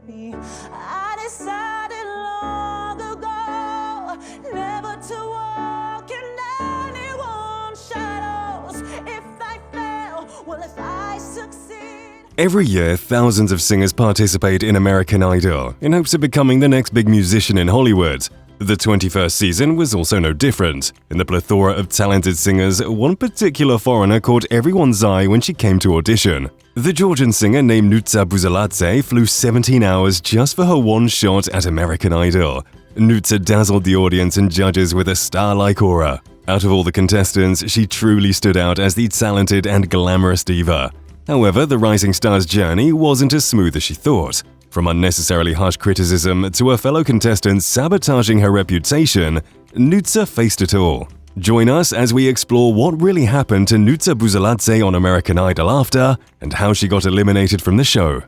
I decided long ago never to walk in anyone's shadows. If I fail, well, if I succeed. Every year, thousands of singers participate in American Idol in hopes of becoming the next big musician in Hollywood. The 21st season was also no different. In the plethora of talented singers, one particular foreigner caught everyone's eye when she came to audition. The Georgian singer named Nutsa Buzaladze flew 17 hours just for her one shot at American Idol. Nutsa dazzled the audience and judges with a star-like aura. Out of all the contestants, she truly stood out as the talented and glamorous diva. However, the rising star's journey wasn't as smooth as she thought. From unnecessarily harsh criticism to her fellow contestants sabotaging her reputation, Nutsa faced it all. Join us as we explore what really happened to Nutsa Buzaladze on American Idol after, and how she got eliminated from the show.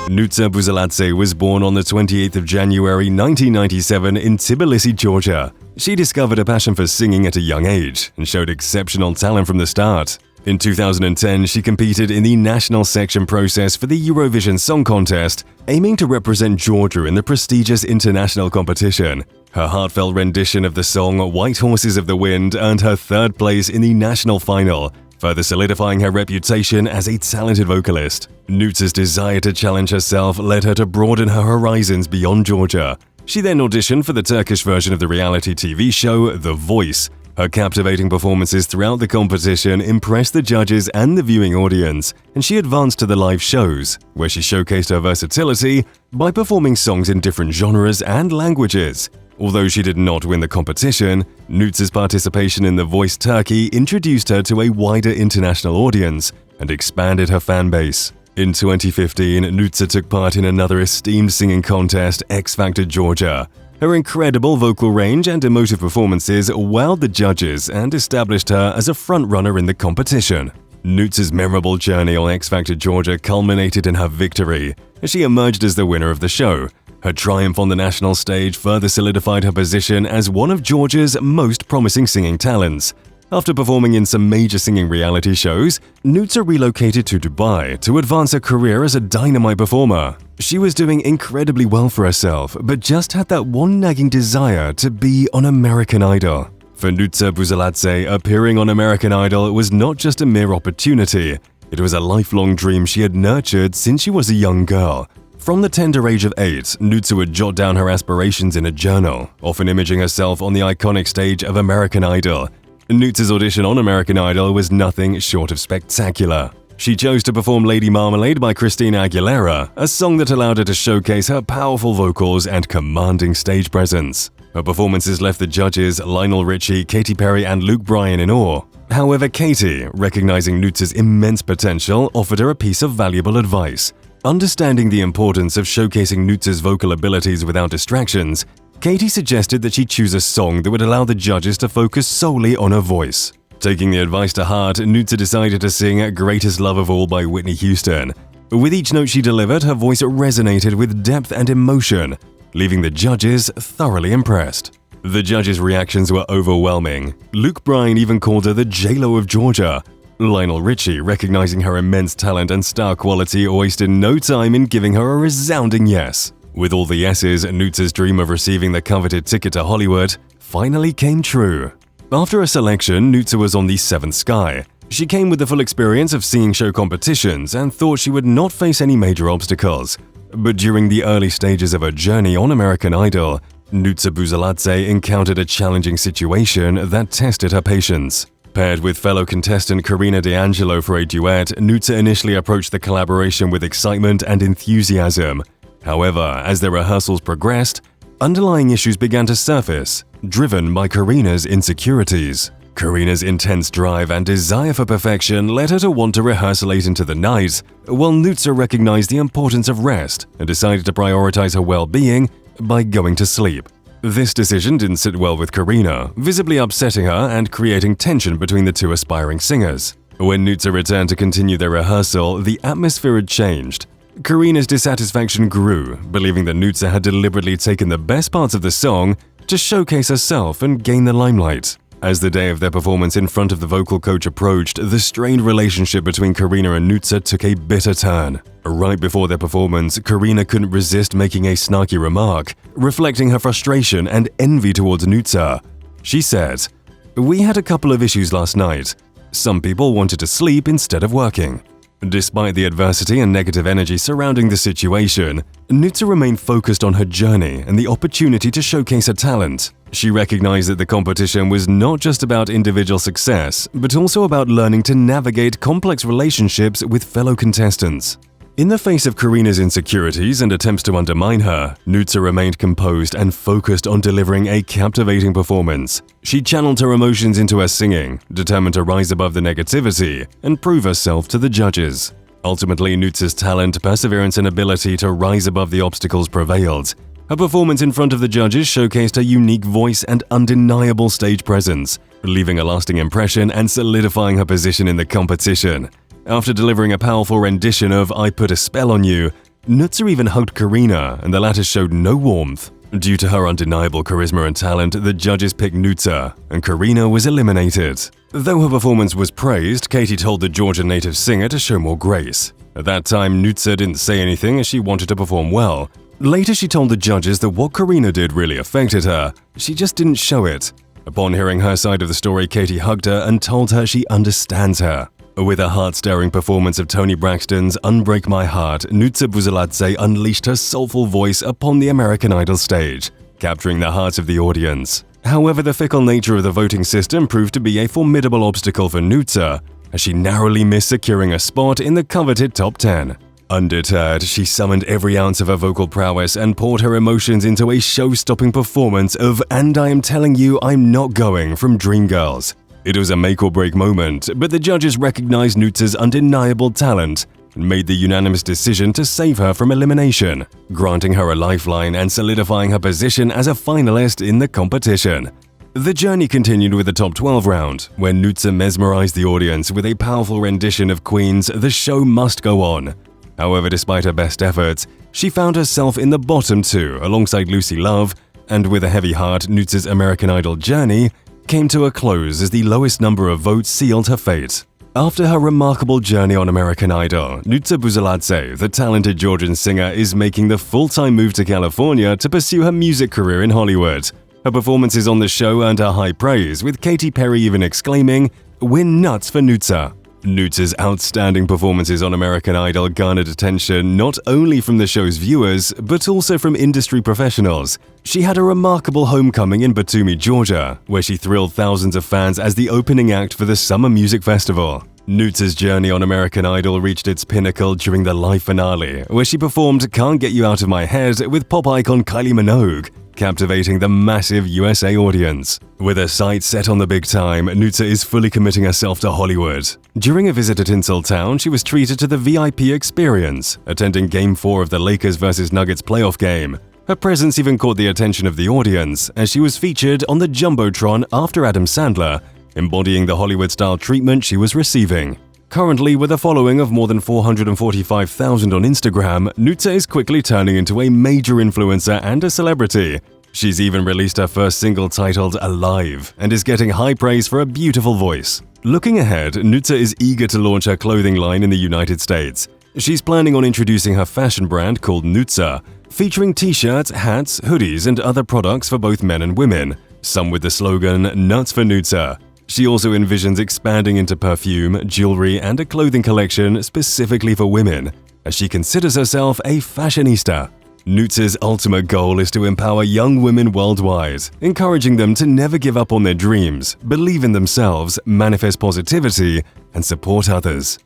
Nutsa Buzaladze was born on the 28th of January 1997 in Tbilisi, Georgia. She discovered a passion for singing at a young age and showed exceptional talent from the start. In 2010, she competed in the national section process for the Eurovision Song Contest, aiming to represent Georgia in the prestigious international competition. Her heartfelt rendition of the song White Horses of the Wind earned her third place in the national final, further solidifying her reputation as a talented vocalist. Nutsa's desire to challenge herself led her to broaden her horizons beyond Georgia. She then auditioned for the Turkish version of the reality TV show The Voice. Her captivating performances throughout the competition impressed the judges and the viewing audience, and she advanced to the live shows, where she showcased her versatility by performing songs in different genres and languages. Although she did not win the competition, Nutsa's participation in The Voice Turkey introduced her to a wider international audience and expanded her fan base. In 2015, Nutsa took part in another esteemed singing contest, X Factor Georgia. Her incredible vocal range and emotive performances wowed the judges and established her as a frontrunner in the competition. Nutsa's memorable journey on X Factor Georgia culminated in her victory, as she emerged as the winner of the show. Her triumph on the national stage further solidified her position as one of Georgia's most promising singing talents. After performing in some major singing reality shows, Nutsa relocated to Dubai to advance her career as a dynamite performer. She was doing incredibly well for herself, but just had that one nagging desire to be on American Idol. For Nutsa Buzaladze, appearing on American Idol was not just a mere opportunity, it was a lifelong dream she had nurtured since she was a young girl. From the tender age of 8, Nutsa would jot down her aspirations in a journal, often imaging herself on the iconic stage of American Idol. Nutsa's audition on American Idol was nothing short of spectacular. She chose to perform Lady Marmalade by Christina Aguilera, a song that allowed her to showcase her powerful vocals and commanding stage presence. Her performances left the judges Lionel Richie, Katy Perry, and Luke Bryan in awe. However, Katy, recognizing Nutsa's immense potential, offered her a piece of valuable advice. Understanding the importance of showcasing Nutsa's vocal abilities without distractions, Katy suggested that she choose a song that would allow the judges to focus solely on her voice. Taking the advice to heart, Nutsa decided to sing Greatest Love of All by Whitney Houston. With each note she delivered, her voice resonated with depth and emotion, leaving the judges thoroughly impressed. The judges' reactions were overwhelming. Luke Bryan even called her the J-Lo of Georgia. Lionel Richie, recognizing her immense talent and star quality, wasted no time in giving her a resounding yes. With all the yeses, Nutsa's dream of receiving the coveted ticket to Hollywood finally came true. After her selection, Nutsa was on the seventh sky. She came with the full experience of singing show competitions and thought she would not face any major obstacles. But during the early stages of her journey on American Idol, Nutsa Buzaladze encountered a challenging situation that tested her patience. Paired with fellow contestant Karina D'Angelo for a duet, Nutsa initially approached the collaboration with excitement and enthusiasm. However, as their rehearsals progressed, underlying issues began to surface, driven by Karina's insecurities. Karina's intense drive and desire for perfection led her to want to rehearse late into the night, while Nutsa recognized the importance of rest and decided to prioritize her well-being by going to sleep. This decision didn't sit well with Karina, visibly upsetting her and creating tension between the two aspiring singers. When Nutsa returned to continue their rehearsal, the atmosphere had changed. Karina's dissatisfaction grew, believing that Nutsa had deliberately taken the best parts of the song to showcase herself and gain the limelight. As the day of their performance in front of the vocal coach approached, the strained relationship between Karina and Nutsa took a bitter turn. Right before their performance, Karina couldn't resist making a snarky remark, reflecting her frustration and envy towards Nutsa. She said, "We had a couple of issues last night. Some people wanted to sleep instead of working." Despite the adversity and negative energy surrounding the situation, Nutsa remained focused on her journey and the opportunity to showcase her talent. She recognized that the competition was not just about individual success, but also about learning to navigate complex relationships with fellow contestants. In the face of Karina's insecurities and attempts to undermine her, Nutsa remained composed and focused on delivering a captivating performance. She channeled her emotions into her singing, determined to rise above the negativity and prove herself to the judges. Ultimately, Nutsa's talent, perseverance, and ability to rise above the obstacles prevailed. Her performance in front of the judges showcased her unique voice and undeniable stage presence, leaving a lasting impression and solidifying her position in the competition. After delivering a powerful rendition of "I Put a Spell on You," Nutsa even hugged Karina, and the latter showed no warmth. Due to her undeniable charisma and talent, the judges picked Nutsa, and Karina was eliminated. Though her performance was praised, Katie told the Georgian native singer to show more grace. At that time, Nutsa didn't say anything as she wanted to perform well. Later, she told the judges that what Karina did really affected her, she just didn't show it. Upon hearing her side of the story, Katie hugged her and told her she understands her. With a heart-stirring performance of Toni Braxton's "Unbreak My Heart," Nutsa Buzaladze unleashed her soulful voice upon the American Idol stage, capturing the hearts of the audience. However, the fickle nature of the voting system proved to be a formidable obstacle for Nutsa, as she narrowly missed securing a spot in the coveted top 10. Undeterred, she summoned every ounce of her vocal prowess and poured her emotions into a show-stopping performance of "And I Am Telling You I'm Not Going" from Dreamgirls. It was a make-or-break moment, but the judges recognized Nutsa's undeniable talent and made the unanimous decision to save her from elimination, granting her a lifeline and solidifying her position as a finalist in the competition. The journey continued with the top 12 round, where Nutsa mesmerized the audience with a powerful rendition of Queen's "The Show Must Go On." However, despite her best efforts, she found herself in the bottom two alongside Lucy Love, and with a heavy heart, Nutsa's American Idol journey came to a close as the lowest number of votes sealed her fate. After her remarkable journey on American Idol, Nutsa Buzaladze, the talented Georgian singer, is making the full-time move to California to pursue her music career in Hollywood. Her performances on the show earned her high praise, with Katy Perry even exclaiming, "We're nuts for Nutsa." Nutsa's outstanding performances on American Idol garnered attention not only from the show's viewers, but also from industry professionals. She had a remarkable homecoming in Batumi, Georgia, where she thrilled thousands of fans as the opening act for the Summer Music Festival. Nutsa's journey on American Idol reached its pinnacle during the live finale, where she performed "Can't Get You Out of My Head" with pop icon Kylie Minogue, captivating the massive USA audience. With her sights set on the big time, Nutsa is fully committing herself to Hollywood. During a visit to Tinseltown, she was treated to the VIP experience, attending Game 4 of the Lakers vs Nuggets playoff game. Her presence even caught the attention of the audience, as she was featured on the Jumbotron after Adam Sandler, embodying the Hollywood-style treatment she was receiving. Currently, with a following of more than 445,000 on Instagram, Nutsa is quickly turning into a major influencer and a celebrity. She's even released her first single titled "Alive" and is getting high praise for her beautiful voice. Looking ahead, Nutsa is eager to launch her clothing line in the United States. She's planning on introducing her fashion brand called Nutsa, featuring t-shirts, hats, hoodies, and other products for both men and women, some with the slogan "Nuts for Nutsa." She also envisions expanding into perfume, jewelry, and a clothing collection specifically for women, as she considers herself a fashionista. Nutsa's ultimate goal is to empower young women worldwide, encouraging them to never give up on their dreams, believe in themselves, manifest positivity, and support others.